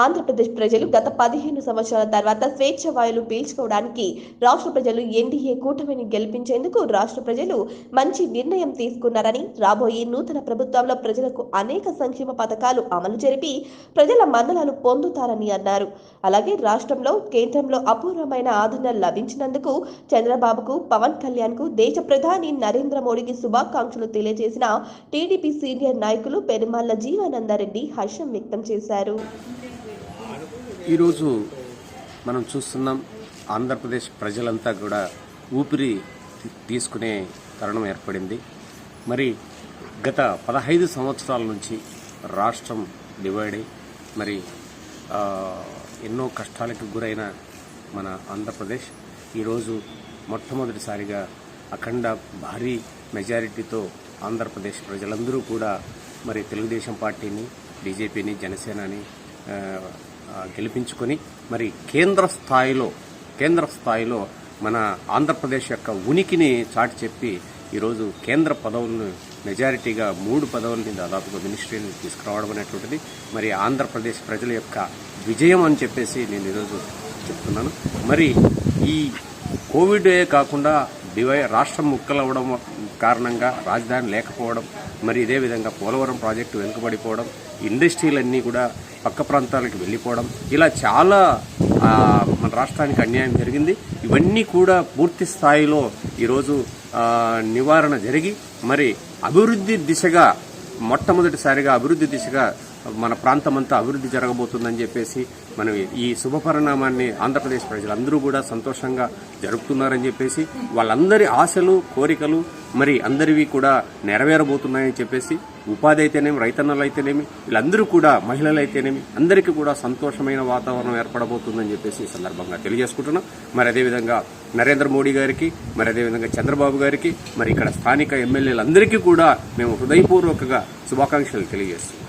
ఆంధ్రప్రదేశ్ ప్రజలు గత 15 సంవత్సరాల తర్వాత స్వేచ్ఛ వాయువులు పీల్చుకోవడానికి రాష్ట్ర ప్రజలు ఎన్డీఏ కూటమిని గెలిపించేందుకు రాష్ట్ర ప్రజలు మంచి నిర్ణయం తీసుకున్నారని, రాబోయే నూతన ప్రభుత్వంలో ప్రజలకు అనేక సంక్షేమ పథకాలు అమలు జరిపి ప్రజల మన్ననలు పొందుతారని అన్నారు. అలాగే రాష్ట్రంలో కేంద్రంలో అపూర్వమైన ఆదరణ లభించినందుకు చంద్రబాబుకు, పవన్ కళ్యాణ్ కు దేశ ప్రధాని నరేంద్ర మోడీకి శుభాకాంక్షలు తెలియజేసిన టీడీపీ సీనియర్ నాయకులు పెరుమాళ్ల జీవానందరెడ్డి హర్షం వ్యక్తం చేశారు. ఈరోజు మనం చూస్తున్నాం, ఆంధ్రప్రదేశ్ ప్రజలంతా కూడా ఊపిరి తీసుకునే తరుణం ఏర్పడింది. మరి గత 15 సంవత్సరాల నుంచి రాష్ట్రం డివైడ్ అయ్యి మరి ఎన్నో కష్టాలకు గురైన మన ఆంధ్రప్రదేశ్ ఈరోజు మొట్టమొదటిసారిగా అఖండ భారీ మెజారిటీతో ఆంధ్రప్రదేశ్ ప్రజలందరూ కూడా మరి తెలుగుదేశం పార్టీని, బీజేపీని, జనసేనని గెలిపించుకొని మరి కేంద్ర స్థాయిలో మన ఆంధ్రప్రదేశ్ యొక్క ఉనికిని చాటి చెప్పి ఈరోజు కేంద్ర పదవులను మెజారిటీగా 3 పదవులని దాదాపుగా మినిస్ట్రీని తీసుకురావడం అనేటువంటిది మరి ఆంధ్రప్రదేశ్ ప్రజల యొక్క విజయం అని చెప్పేసి నేను ఈరోజు చెప్తున్నాను. మరి ఈ కోవిడే కాకుండా రాష్ట్రం ముక్కలవ్వడం కారణంగా రాజధాని లేకపోవడం, మరి ఇదే విధంగా పోలవరం ప్రాజెక్టు వెనుకబడిపోవడం, ఇండస్ట్రీలన్నీ కూడా పక్క ప్రాంతాలకు వెళ్ళిపోవడం, ఇలా చాలా మన రాష్ట్రానికి అన్యాయం జరిగింది. ఇవన్నీ కూడా పూర్తి స్థాయిలో ఈరోజు నివారణ జరిగి మరి మొట్టమొదటిసారిగా అభివృద్ధి దిశగా మన ప్రాంతమంతా అభివృద్ధి జరగబోతుందని చెప్పేసి మనం ఈ శుభ పరిణామాన్ని ఆంధ్రప్రదేశ్ ప్రజలందరూ కూడా సంతోషంగా జరుపుతున్నారని చెప్పేసి, వాళ్ళందరి ఆశలు, కోరికలు మరి అందరివి కూడా నెరవేరబోతున్నాయని చెప్పేసి, ఉపాధి అయితేనేమి, రైతన్నలు అయితేనేమి, వీళ్ళందరూ కూడా, మహిళలు అయితేనేమి, అందరికీ కూడా సంతోషమైన వాతావరణం ఏర్పడబోతుందని చెప్పేసి ఈ సందర్భంగా తెలియజేసుకుంటున్నాం. మరి అదేవిధంగా నరేంద్ర మోడీ గారికి, మరి అదేవిధంగా చంద్రబాబు గారికి, మరి ఇక్కడ స్థానిక ఎమ్మెల్యేలందరికీ కూడా మేము హృదయపూర్వకంగా శుభాకాంక్షలు తెలియజేస్తున్నాం.